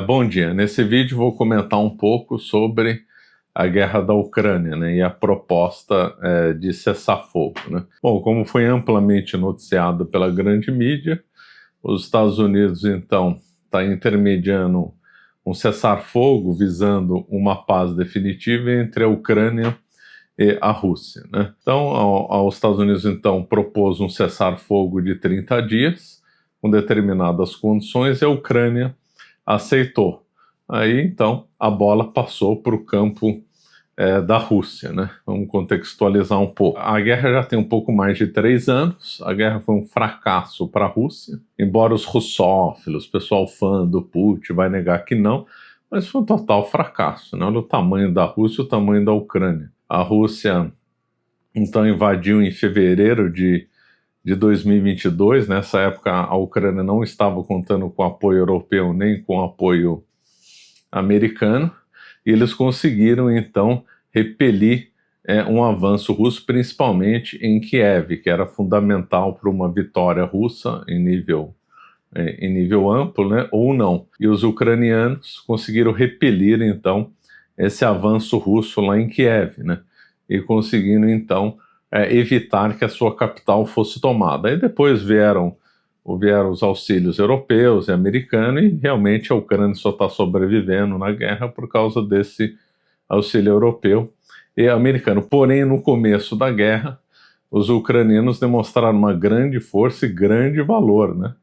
Bom dia. Nesse vídeo vou comentar um pouco sobre a guerra da Ucrânia, né, e a proposta de cessar-fogo, né. Bom, como foi amplamente noticiado pela grande mídia, os Estados Unidos, então, está intermediando um cessar-fogo visando uma paz definitiva entre a Ucrânia e a Rússia, né. Então, os Estados Unidos, então, propôs um cessar-fogo de 30 dias, com determinadas condições, e a Ucrânia aceitou. Aí, então, a bola passou para o campo da Rússia, né? Vamos contextualizar um pouco. A guerra já tem um pouco mais de 3 anos, a guerra foi um fracasso para a Rússia, embora os russófilos, pessoal fã do Putin, vai negar que não, mas foi um total fracasso, né? Olha o tamanho da Rússia e o tamanho da Ucrânia. A Rússia, então, invadiu em fevereiro de 2022, nessa época a Ucrânia não estava contando com apoio europeu nem com apoio americano, e eles conseguiram então repelir um avanço russo, principalmente em Kiev, que era fundamental para uma vitória russa em nível amplo, né, ou não. E os ucranianos conseguiram repelir então esse avanço russo lá em Kiev, né, e conseguindo então evitar que a sua capital fosse tomada. Aí depois vieram os auxílios europeus e americanos, e realmente a Ucrânia só está sobrevivendo na guerra por causa desse auxílio europeu e americano. Porém, no começo da guerra, os ucranianos demonstraram uma grande força e grande valor, né,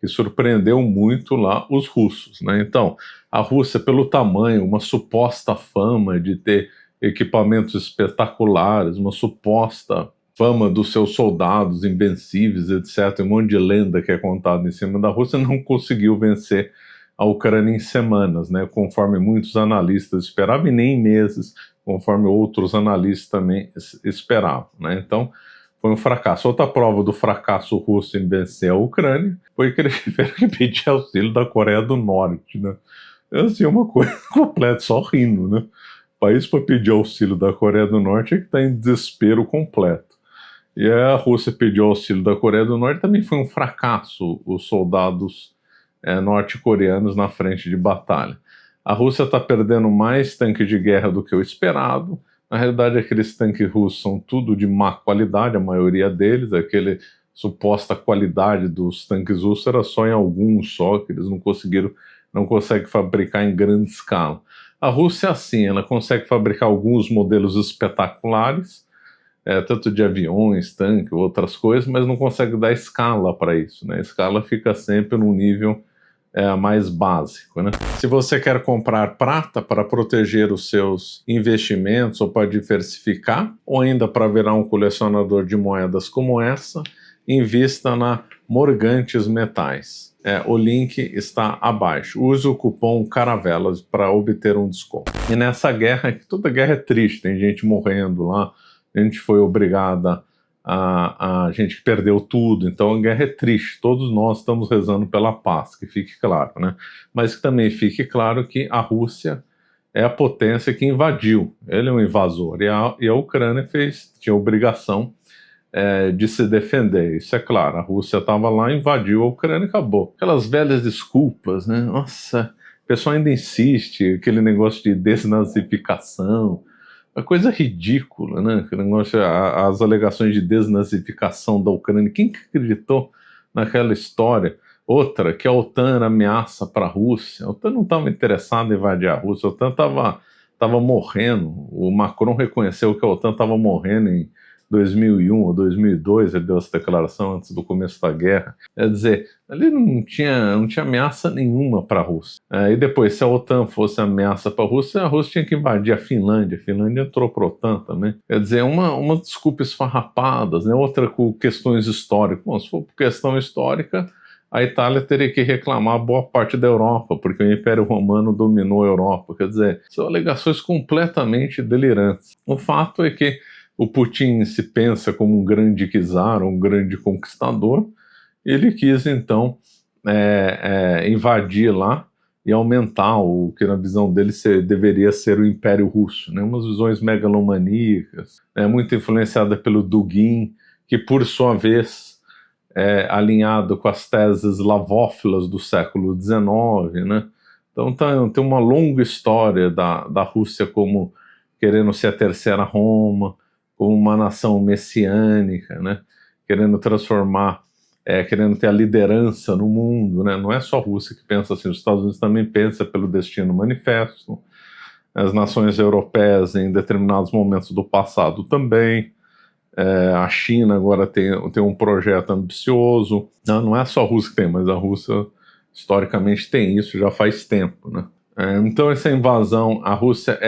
que surpreendeu muito lá os russos, né. Então, a Rússia, pelo tamanho, uma suposta fama de ter equipamentos espetaculares, uma suposta fama dos seus soldados invencíveis, etc., um monte de lenda que é contada em cima da Rússia, não conseguiu vencer a Ucrânia em semanas, né, conforme muitos analistas esperavam, e nem em meses, conforme outros analistas também esperavam, né. Então, foi um fracasso. Outra prova do fracasso russo em vencer a Ucrânia foi que eles tiveram que pedir auxílio da Coreia do Norte, né. É assim, uma coisa completa, só rindo, né. O país para pedir auxílio da Coreia do Norte é que está em desespero completo. E a Rússia pediu auxílio da Coreia do Norte, também foi um fracasso os soldados norte-coreanos na frente de batalha. A Rússia está perdendo mais tanques de guerra do que o esperado. Na realidade, aqueles tanques russos são tudo de má qualidade, a maioria deles, aquele suposta qualidade dos tanques russos era só em alguns só, que eles não conseguem fabricar em grande escala. A Rússia é assim, ela consegue fabricar alguns modelos espetaculares, tanto de aviões, tanques, outras coisas, mas não consegue dar escala para isso, né? A escala fica sempre num nível mais básico, né? Se você quer comprar prata para proteger os seus investimentos ou para diversificar, ou ainda para virar um colecionador de moedas como essa, invista na Morgantes Metais. O link está abaixo. Use o cupom CARAVELAS para obter um desconto. E nessa guerra, toda guerra é triste, tem gente morrendo lá, a gente foi obrigada a gente que perdeu tudo, então a guerra é triste, todos nós estamos rezando pela paz, que fique claro, né? Mas que também fique claro que a Rússia é a potência que invadiu, ele é um invasor, e a Ucrânia tinha obrigação de se defender, isso é claro, a Rússia estava lá, invadiu a Ucrânia e acabou. Aquelas velhas desculpas, né? Nossa, o pessoal ainda insiste, aquele negócio de desnazificação, uma coisa ridícula, né? Aquele negócio, as alegações de desnazificação da Ucrânia. Quem que acreditou naquela história? Outra, que a OTAN era ameaça para a Rússia. A OTAN não estava interessada em invadir a Rússia, a OTAN estava morrendo. O Macron reconheceu que a OTAN estava morrendo em 2001 ou 2002, ele deu essa declaração antes do começo da guerra. Quer dizer, ali não tinha ameaça nenhuma para a Rússia. E depois, se a OTAN fosse ameaça para a Rússia tinha que invadir a Finlândia entrou para a OTAN também. Quer dizer, uma desculpa esfarrapadas, né? Outra com questões históricas. Bom, se for por questão histórica, a Itália teria que reclamar boa parte da Europa, porque o Império Romano dominou a Europa. Quer dizer, são alegações completamente delirantes. O fato é que o Putin se pensa como um grande czar, um grande conquistador. Ele quis, então, invadir lá e aumentar o que, na visão dele, deveria ser o Império Russo, né? Umas visões megalomaníacas, muito influenciada pelo Dugin, que, por sua vez, alinhado com as teses lavófilas do século XIX, né? Então tem uma longa história da Rússia como querendo ser a terceira Roma, como uma nação messiânica, né? Querendo transformar, querendo ter a liderança no mundo, né? Não é só a Rússia que pensa assim, os Estados Unidos também pensam pelo Destino Manifesto, as nações europeias em determinados momentos do passado também, a China agora tem um projeto ambicioso, não é só a Rússia que tem, mas a Rússia historicamente tem isso já faz tempo, né? Então essa invasão, a Rússia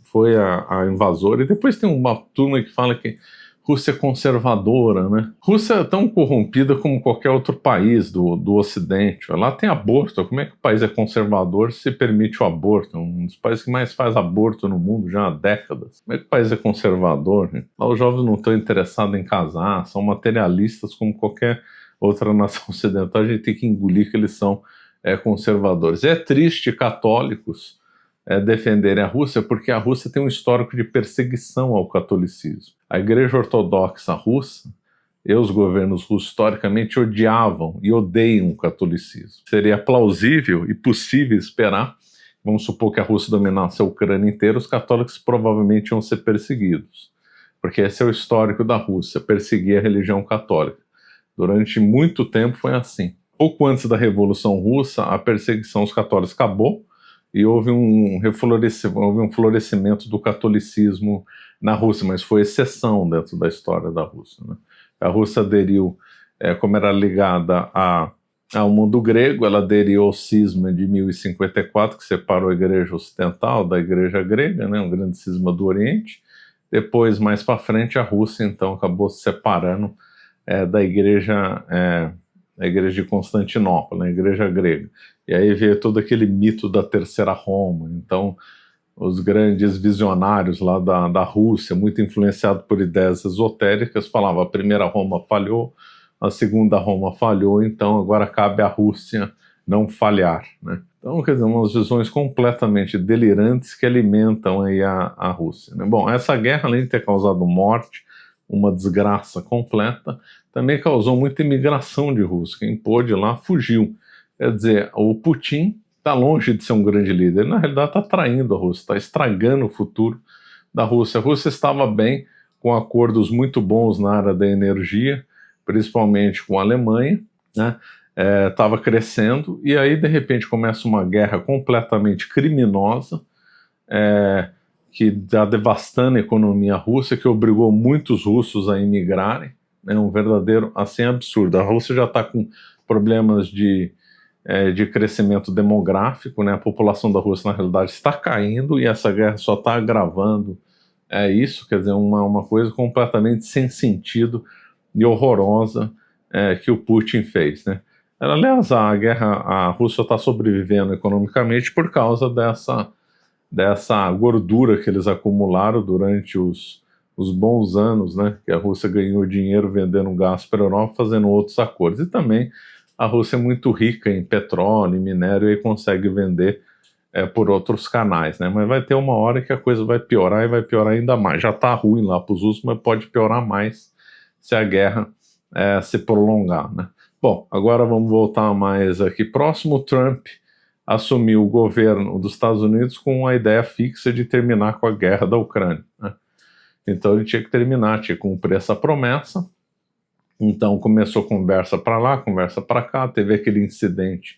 foi a invasora, e depois tem uma turma que fala que Rússia é conservadora, né? Rússia é tão corrompida como qualquer outro país do Ocidente. Lá tem aborto. Como é que o país é conservador se permite o aborto? Um dos países que mais faz aborto no mundo já há décadas. Como é que o país é conservador, né? Lá os jovens não estão interessados em casar, são materialistas como qualquer outra nação ocidental. A gente tem que engolir que eles são conservadores. É triste católicos defenderem a Rússia, porque a Rússia tem um histórico de perseguição ao catolicismo. A Igreja Ortodoxa Russa e os governos russos historicamente odiavam e odeiam o catolicismo. Seria plausível e possível esperar, vamos supor que a Rússia dominasse a Ucrânia inteira, os católicos provavelmente iam ser perseguidos, porque esse é o histórico da Rússia, perseguir a religião católica. Durante muito tempo foi assim. Pouco antes da Revolução Russa, a perseguição aos católicos acabou, e houve um florescimento do catolicismo na Rússia, mas foi exceção dentro da história da Rússia, né? A Rússia aderiu, como era ligada ao mundo grego, ela aderiu ao cisma de 1054, que separou a Igreja Ocidental da Igreja Grega, né, um grande cisma do Oriente. Depois, mais para frente, a Rússia, então, acabou se separando da Igreja de Constantinopla, a Igreja Grega. E aí veio todo aquele mito da Terceira Roma. Então, os grandes visionários lá da Rússia, muito influenciados por ideias esotéricas, falavam: a primeira Roma falhou, a segunda Roma falhou, então agora cabe à Rússia não falhar, né? Então, quer dizer, umas visões completamente delirantes que alimentam aí a Rússia, né? Bom, essa guerra, além de ter causado morte, uma desgraça completa, também causou muita imigração de russos. Quem pôde ir lá fugiu. Quer dizer, o Putin está longe de ser um grande líder. Ele, na realidade, está traindo a Rússia, está estragando o futuro da Rússia. A Rússia estava bem, com acordos muito bons na área da energia, principalmente com a Alemanha, né? Estava crescendo, e aí, de repente, começa uma guerra completamente criminosa, que está devastando a economia russa, que obrigou muitos russos a imigrarem. É um verdadeiro, assim, absurdo. A Rússia já está com problemas de crescimento demográfico, né? A população da Rússia, na realidade, está caindo, e essa guerra só está agravando isso. Quer dizer, uma coisa completamente sem sentido e horrorosa que o Putin fez, né? Aliás, a Rússia está sobrevivendo economicamente por causa dessa gordura que eles acumularam durante os bons anos, né, que a Rússia ganhou dinheiro vendendo gás para a Europa, fazendo outros acordos. E também a Rússia é muito rica em petróleo, em minério, e consegue vender por outros canais, né? Mas vai ter uma hora que a coisa vai piorar, e vai piorar ainda mais. Já está ruim lá para os russos, mas pode piorar mais se a guerra se prolongar, né? Bom, agora vamos voltar mais aqui próximo. Trump assumiu o governo dos Estados Unidos com a ideia fixa de terminar com a guerra da Ucrânia, né? Então ele tinha que terminar, tinha que cumprir essa promessa. Então começou conversa para lá, conversa para cá, teve aquele incidente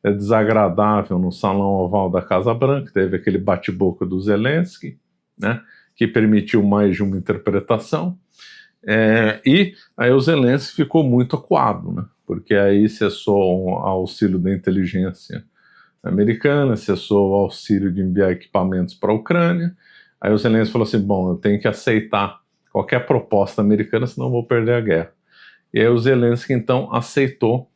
desagradável no Salão Oval da Casa Branca, teve aquele bate-boca do Zelensky, né, que permitiu mais de uma interpretação, e aí o Zelensky ficou muito acuado, né, porque aí cessou o auxílio da inteligência americana, cessou o auxílio de enviar equipamentos para a Ucrânia. Aí o Zelensky falou assim: bom, eu tenho que aceitar qualquer proposta americana, senão eu vou perder a guerra. E aí o Zelensky, então, aceitou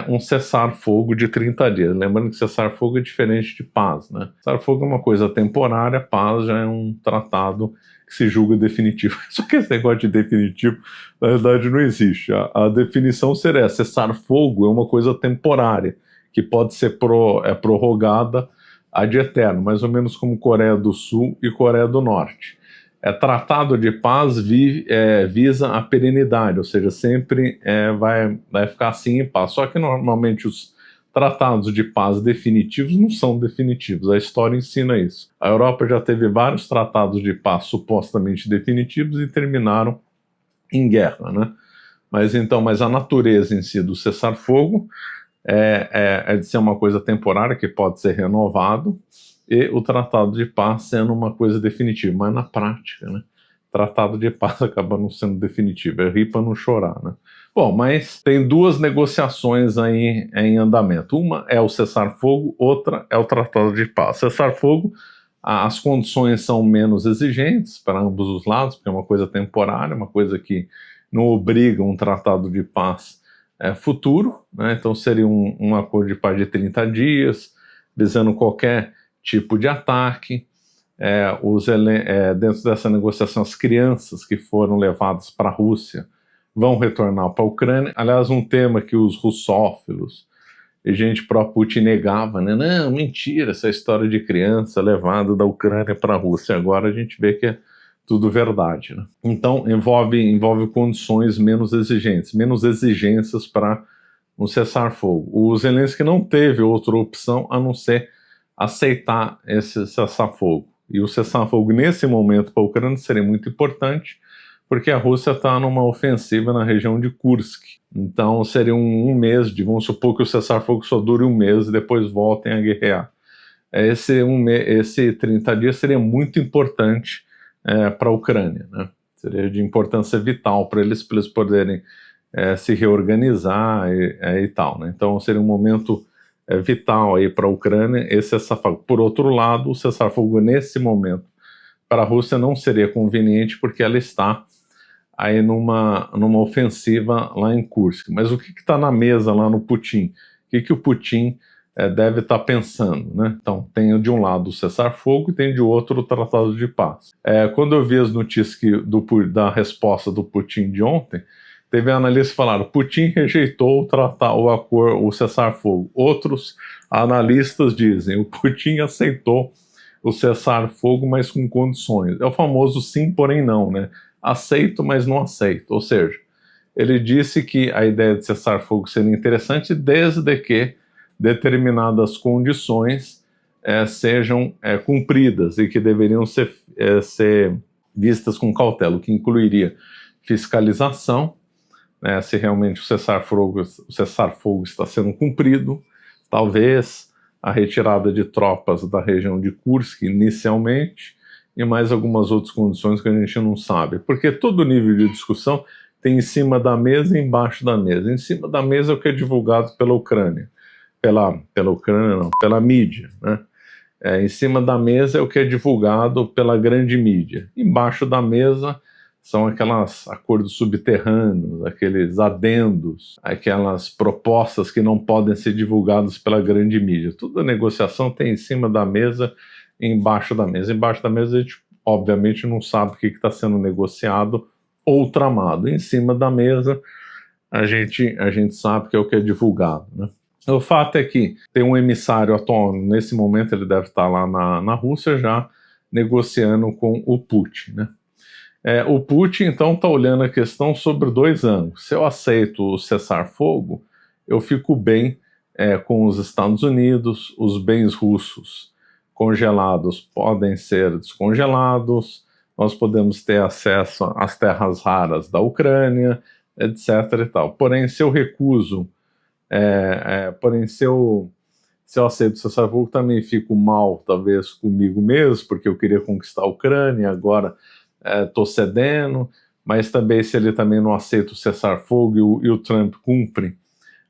um cessar-fogo de 30 dias. Lembrando que cessar-fogo é diferente de paz, né? Cessar-fogo é uma coisa temporária, paz já é um tratado que se julga definitivo. Só que esse negócio de definitivo, na verdade, não existe. A definição seria: cessar-fogo é uma coisa temporária, que pode ser prorrogada ad eterno, mais ou menos como Coreia do Sul e Coreia do Norte. Tratado de paz visa a perenidade, ou seja, sempre vai ficar assim em paz. Só que normalmente os tratados de paz definitivos não são definitivos, a história ensina isso. A Europa já teve vários tratados de paz supostamente definitivos e terminaram em guerra, né? Mas a natureza em si do cessar-fogo é de ser uma coisa temporária que pode ser renovado, e o tratado de paz sendo uma coisa definitiva, mas na prática, né, tratado de paz acaba não sendo definitivo, é rir para não chorar, né. Bom, mas tem duas negociações aí em andamento, uma é o cessar-fogo, outra é o tratado de paz. Cessar-fogo, as condições são menos exigentes para ambos os lados, porque é uma coisa temporária, uma coisa que não obriga um tratado de paz futuro, né? Então seria um acordo de paz de 30 dias, visando qualquer tipo de ataque. Dentro dessa negociação, as crianças que foram levadas para a Rússia vão retornar para a Ucrânia. Aliás, um tema que os russófilos e gente pró-Putin negava, né? Não, mentira, essa história de criança levada da Ucrânia para a Rússia. Agora a gente vê que é tudo verdade, né? Então envolve condições menos exigentes, menos exigências para um cessar-fogo. O Zelensky não teve outra opção a não ser aceitar esse cessar-fogo. E o cessar-fogo nesse momento para a Ucrânia seria muito importante, porque a Rússia está numa ofensiva na região de Kursk. Então seria um mês, vamos supor que o cessar-fogo só dure um mês e depois voltem a guerrear. Esse 30 dias seria muito importante para a Ucrânia, né? Seria de importância vital para eles poderem se reorganizar e tal, né? Então seria um momento vital aí para a Ucrânia esse cessar-fogo. Por outro lado, o cessar-fogo nesse momento para a Rússia não seria conveniente, porque ela está aí numa ofensiva lá em Kursk. Mas o que está na mesa lá no Putin? O que o Putin deve estar pensando, né? Então, tem de um lado o cessar-fogo e tem de outro o tratado de paz. Quando eu vi as notícias da resposta do Putin de ontem, teve analistas que falaram: Putin rejeitou o cessar-fogo. Outros analistas dizem: o Putin aceitou o cessar-fogo, mas com condições. É o famoso sim, porém não, né? Aceito, mas não aceito. Ou seja, ele disse que a ideia de cessar-fogo seria interessante desde que determinadas condições sejam cumpridas e que deveriam ser vistas com cautela, o que incluiria fiscalização, né, se realmente o cessar-fogo está sendo cumprido, talvez a retirada de tropas da região de Kursk inicialmente, e mais algumas outras condições que a gente não sabe, porque todo nível de discussão tem em cima da mesa e embaixo da mesa. Em cima da mesa é o que é divulgado pela Ucrânia, pela Ucrânia não, pela mídia, né? Em cima da mesa é o que é divulgado pela grande mídia. Embaixo da mesa são aqueles acordos subterrâneos, aqueles adendos, aquelas propostas que não podem ser divulgadas pela grande mídia. Toda negociação tem em cima da mesa e embaixo da mesa. Embaixo da mesa a gente, obviamente, não sabe o que está sendo negociado ou tramado. Em cima da mesa a gente sabe que é o que é divulgado, né? O fato é que tem um emissário atual, nesse momento ele deve estar lá na Rússia já negociando com o Putin, né? O Putin, então, está olhando a questão sobre 2 ângulos. Se eu aceito o cessar-fogo, eu fico bem com os Estados Unidos, os bens russos congelados podem ser descongelados, nós podemos ter acesso às terras raras da Ucrânia, etc. e tal. Porém, se eu recuso, se eu aceito o cessar-fogo, também fico mal, talvez, comigo mesmo, porque eu queria conquistar a Ucrânia, agora estou cedendo, mas também se ele também não aceita o cessar-fogo e o Trump cumpre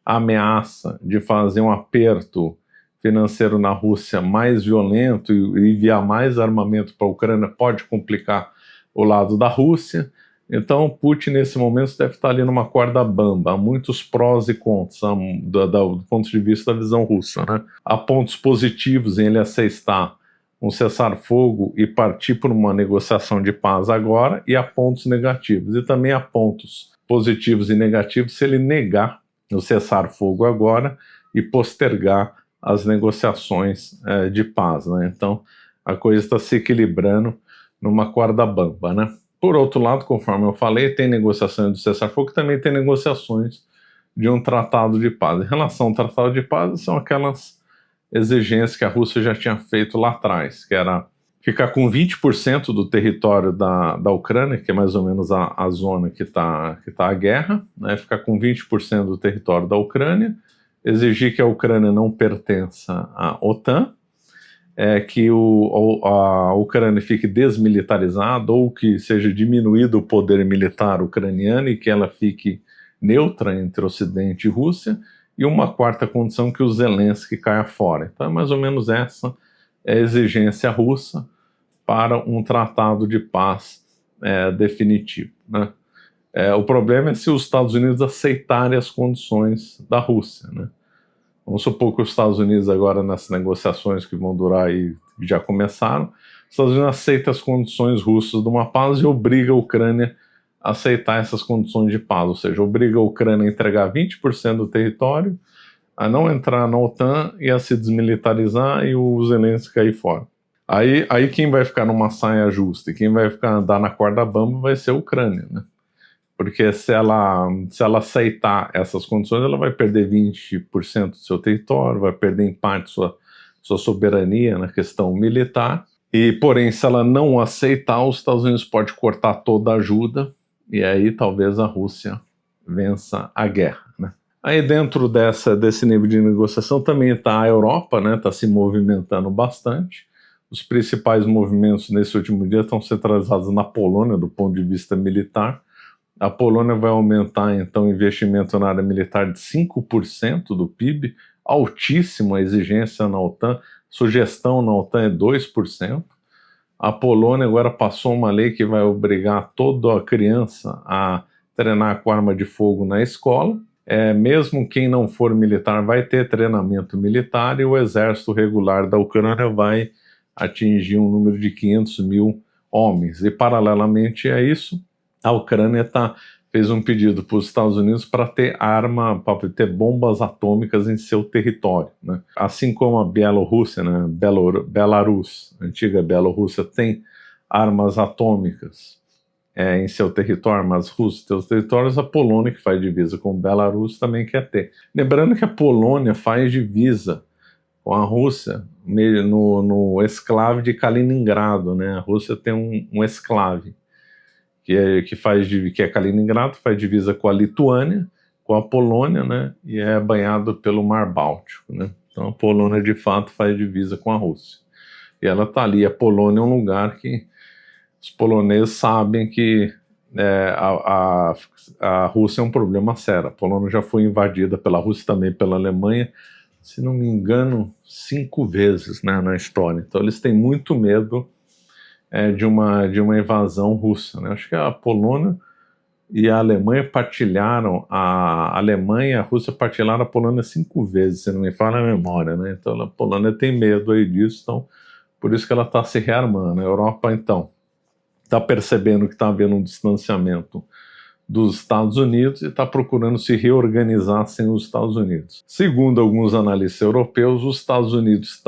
a ameaça de fazer um aperto financeiro na Rússia mais violento e enviar mais armamento para a Ucrânia, pode complicar o lado da Rússia. Então Putin nesse momento deve estar ali numa corda bamba, há muitos prós e contras do ponto de vista da visão russa, né? Há pontos positivos em ele aceitar um cessar-fogo e partir por uma negociação de paz agora, e há pontos negativos, e também há pontos positivos e negativos se ele negar o cessar-fogo agora e postergar as negociações de paz, né? Então a coisa está se equilibrando numa corda bamba, né? Por outro lado, conforme eu falei, tem negociações do cessar-fogo, também tem negociações de um tratado de paz. Em relação ao tratado de paz, são aquelas exigências que a Rússia já tinha feito lá atrás, que era ficar com 20% do território da Ucrânia, que é mais ou menos a zona que tá a guerra, né, ficar com 20% do território da Ucrânia, exigir que a Ucrânia não pertença à OTAN, que a Ucrânia fique desmilitarizada ou que seja diminuído o poder militar ucraniano e que ela fique neutra entre Ocidente e Rússia, e uma quarta condição, que o Zelensky caia fora. Então é mais ou menos essa a exigência russa para um tratado de paz definitivo, né? O problema é se os Estados Unidos aceitarem as condições da Rússia, né? Vamos supor que os Estados Unidos agora, nessas negociações que vão durar aí, já começaram, os Estados Unidos aceitam as condições russas de uma paz e obriga a Ucrânia a aceitar essas condições de paz, ou seja, obriga a Ucrânia a entregar 20% do território, a não entrar na OTAN e a se desmilitarizar e o Zelensky cair fora. Aí quem vai ficar numa saia justa e quem vai ficar andar na corda bamba vai ser a Ucrânia, né? Porque se ela aceitar essas condições, ela vai perder 20% do seu território, vai perder em parte sua soberania na questão militar. E, porém, se ela não aceitar, os Estados Unidos podem cortar toda a ajuda e aí talvez a Rússia vença a guerra, né? Aí dentro desse nível de negociação também está a Europa, né? Está se movimentando bastante. Os principais movimentos nesse último dia estão centralizados na Polônia, do ponto de vista militar. A Polônia vai aumentar, então, o investimento na área militar de 5% do PIB, altíssima exigência na OTAN, sugestão na OTAN é 2%. A Polônia agora passou uma lei que vai obrigar toda a criança a treinar com arma de fogo na escola. Mesmo quem não for militar vai ter treinamento militar e o exército regular da Ucrânia vai atingir um número de 500 mil homens. E, paralelamente a isso, a Ucrânia fez um pedido para os Estados Unidos para ter para ter bombas atômicas em seu território, né? Assim como a Bielorrússia, né? Belarus, a antiga Bielorrússia, tem armas atômicas em seu território, mas Rússia tem os territórios, a Polônia, que faz divisa com Belarus, também quer ter. Lembrando que a Polônia faz divisa com a Rússia no exclave de Kaliningrado, né? A Rússia tem um exclave que é Kaliningrado, faz divisa com a Lituânia, com a Polônia, né, e é banhado pelo Mar Báltico, né? Então a Polônia de fato faz divisa com a Rússia. E ela está ali. A Polônia é um lugar que os poloneses sabem que a Rússia é um problema sério. A Polônia já foi invadida pela Rússia, também pela Alemanha, se não me engano, 5 vezes, né, na história. Então eles têm muito medo de uma invasão russa, né? Acho que a Polônia e a Alemanha partilharam, a Alemanha e a Rússia partilharam a Polônia 5 vezes, se não me falha a memória, né? Então a Polônia tem medo aí disso, então por isso que ela está se rearmando. A Europa, então, está percebendo que está havendo um distanciamento dos Estados Unidos e está procurando se reorganizar sem os Estados Unidos. Segundo alguns analistas europeus, os Estados Unidos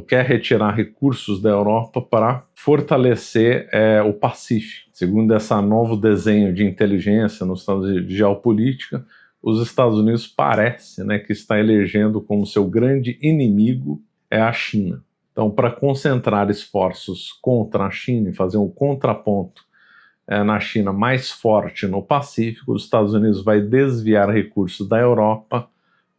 quer retirar recursos da Europa para fortalecer o Pacífico. Segundo esse novo desenho de inteligência nos Estados Unidos, de geopolítica, os Estados Unidos parece, né, que está elegendo como seu grande inimigo a China. Então, para concentrar esforços contra a China e fazer um contraponto na China mais forte no Pacífico, os Estados Unidos vai desviar recursos da Europa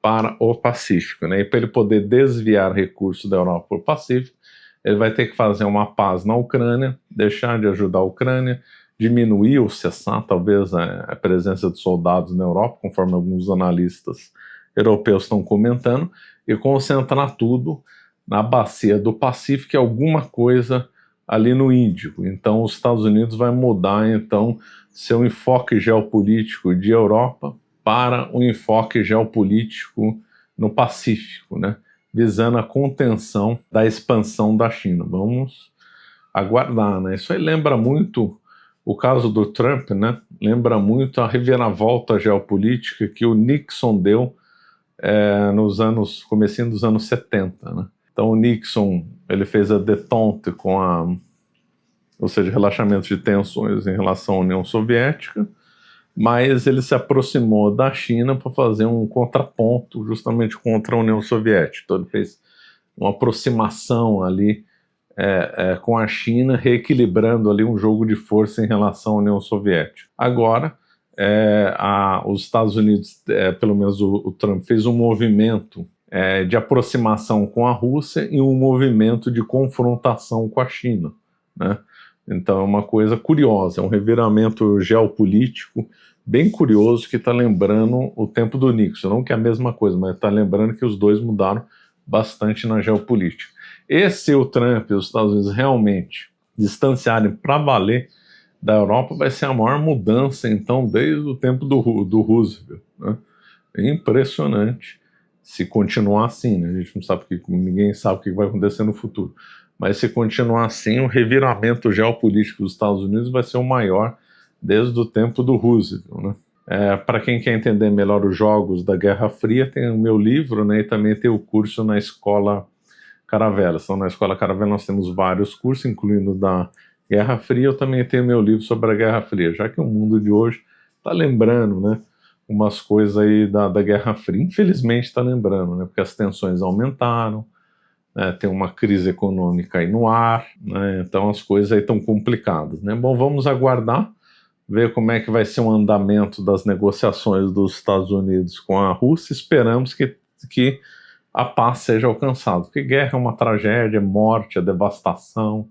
para o Pacífico, né? E para ele poder desviar recursos da Europa para o Pacífico, ele vai ter que fazer uma paz na Ucrânia, deixar de ajudar a Ucrânia, diminuir ou cessar talvez a presença de soldados na Europa, conforme alguns analistas europeus estão comentando, e concentrar tudo na bacia do Pacífico e alguma coisa ali no Índico. Então os Estados Unidos vai mudar então seu enfoque geopolítico de Europa para um enfoque geopolítico no Pacífico, né, visando a contenção da expansão da China. Vamos aguardar, né? Isso aí lembra muito o caso do Trump, né? Lembra muito a reviravolta geopolítica que o Nixon deu comecinho dos anos 70, né? Então o Nixon, ele fez a détente ou seja, relaxamento de tensões em relação à União Soviética. mas ele se aproximou da China para fazer um contraponto justamente contra a União Soviética. Então ele fez uma aproximação ali com a China, reequilibrando ali um jogo de força em relação à União Soviética. Agora, os Estados Unidos, pelo menos o Trump, fez um movimento de aproximação com a Rússia e um movimento de confrontação com a China, né? Então é uma coisa curiosa, é um reviramento geopolítico bem curioso que está lembrando o tempo do Nixon, não que é a mesma coisa, mas está lembrando que os dois mudaram bastante na geopolítica. E se o Trump e os Estados Unidos realmente distanciarem para valer da Europa, vai ser a maior mudança, então, desde o tempo do Roosevelt, né? É impressionante se continuar assim, né? A gente não sabe, ninguém sabe o que vai acontecer no futuro, mas se continuar assim, o reviramento geopolítico dos Estados Unidos vai ser o maior desde o tempo do Roosevelt, né? Para quem quer entender melhor os jogos da Guerra Fria, tem o meu livro, né, e também tem o curso na Escola Caravela. Então, na Escola Caravela nós temos vários cursos, incluindo da Guerra Fria. Eu também tenho meu livro sobre a Guerra Fria, já que o mundo de hoje está lembrando, né, umas coisas aí da Guerra Fria. Infelizmente está lembrando, né, porque as tensões aumentaram, né, tem uma crise econômica aí no ar, né, então as coisas aí estão complicadas, né. Bom, vamos aguardar, ver como é que vai ser o andamento das negociações dos Estados Unidos com a Rússia. Esperamos que a paz seja alcançada, porque guerra é uma tragédia, é morte, é devastação,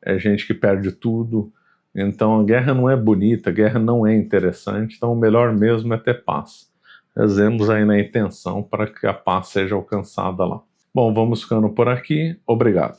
é gente que perde tudo. Então a guerra não é bonita, a guerra não é interessante, então o melhor mesmo é ter paz. Rezemos aí na intenção para que a paz seja alcançada lá. Bom, vamos ficando por aqui. Obrigado.